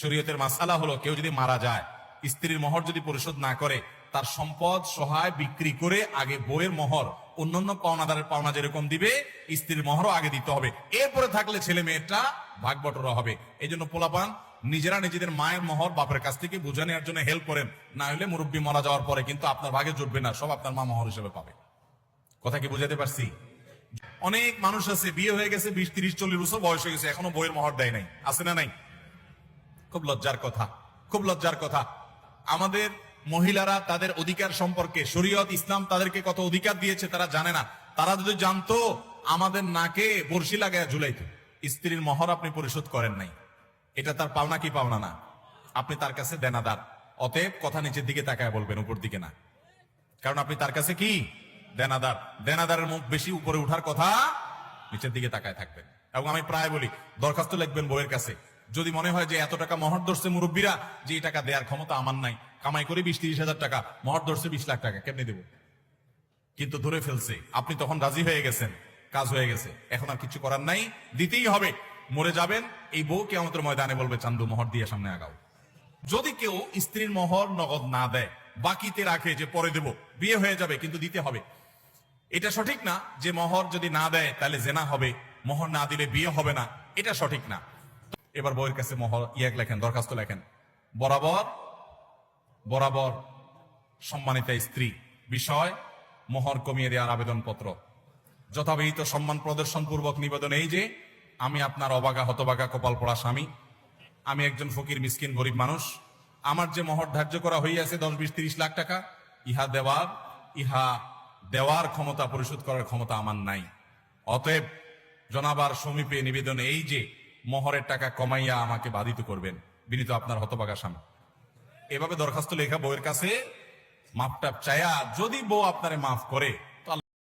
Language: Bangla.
শরীয়তের মাসালা হলো, কেউ যদি মারা যায়, স্ত্রীর মোহর যদি পরিশোধ না করে, তার সম্পদ সহায় বিক্রি করে আগে বইয়ের মোহর, অন্যান্য পাওনাদারের পাওনা যেরকম দিবে, স্ত্রীর মোহরও আগে দিতে হবে। এরপরে থাকলে ছেলে মেয়েটা ভাগ বটরা হবে। এই জন্য পোলাপান নিজেরা নিজেদের মায়ের মোহর বাপের কাছ থেকে বুঝে নেওয়ার জন্য হেল্প করেন, না হলে মুরব্বী মারা যাওয়ার পরে কিন্তু আপনার ভাগে জুটবে না, সব আপনার মা মোহর হিসেবে পাবে। কথা কি বুঝাতে পারছি? অনেক মানুষ আছে, বিয়ে হয়ে গেছে 20, 30, 40 বছর বয়স হয়ে গেছে, এখনো বইয়ের মোহর দেয় নাই। আছে না নাই? খুব লজ্জার কথা, খুব লজ্জার কথা। আমাদের মহিলারা তাদের অধিকার সম্পর্কে, শরীয়ত ইসলাম তাদেরকে কত অধিকার দিয়েছে তারা জানে না। তারা যদি জানতো, আমাদের নাকে বর্ষি লাগায় ঝুলাইতো। স্ত্রীর মোহর আপনি পরিশোধ করেন নাই, এটা তার পাওনা কি পাওনা না? আপনি তার কাছে দেনাদার। অতএব কথা নিচের দিকে তাকায় বলবেন, উপর দিকে না, কারণ আপনি তার কাছে কি দেনাদার। দেনাদারের মুখ বেশি উপরে উঠার কথা, নিচের দিকে তাকায় থাকবেন। এবং আমি প্রায় বলি, দরখাস্ত লিখবেন বইয়ের কাছে, যদি মনে হয় যে এত টাকা মহর ধরছে মুরব্বীরা, যে এই টাকা দেওয়ার ক্ষমতা আমার নাই, কামাই করে 20-30 হাজার টাকা, মহর ধরছে 20 লাখ টাকা, কেমনে দেব? কিন্তু ধরে ফেলছে, আপনি তখন রাজি হয়ে গেছেন, কাজ হয়ে গেছে, এখন আর কিছু করার নাই, দিতেই হবে। মরে যাবেন, এই বউ কিয়ামতের ময়দানে বলবে, চান্দু মোহর দিয়ে সামনে আগাও। যদি কেউ স্ত্রীর মোহর নগদ না দেয়, বাকিতে রাখে যে পরে দেব, বিয়ে হয়ে যাবে কিন্তু দিতে হবে, এটা সঠিক না। যে মোহর যদি না দেয় তাহলে জেনা হবে, মোহর না দিলে বিয়ে হবে না, এটা সঠিক না। এবার বউয়ের কাছে মোহর লেখেন, দরখাস্ত লেখেন, বরাবর বরাবর সম্মানিতা স্ত্রী, বিষয় মোহর কমিয়ে দেওয়ার আবেদনপত্র, যথাবিহিত সম্মান প্রদর্শন পূর্বক নিবেদন এই যে, আমি আপনার অবাগা হতবাগা কপাল পড়া স্বামী, আমি একজন ফকির মিসকিন গরিব মানুষ, আমার যে মোহর ধার্য করা হইয়াছে 10, 20, 30 লাখ টাকা, ইহা দেওয়ার ক্ষমতা, পরিশোধ করার ক্ষমতা আমার নাই। অতএব জনাবার সমীপে নিবেদন এই যে, মোহরের টাকা কমাইয়া আমাকে বাধিত করবেন, বিনীত আপনার হতবাগা স্বামী। এভাবে দরখাস্ত লেখা বউয়ের কাছে মাপটাপ চায়া, যদি বউ আপনারে মাফ করে,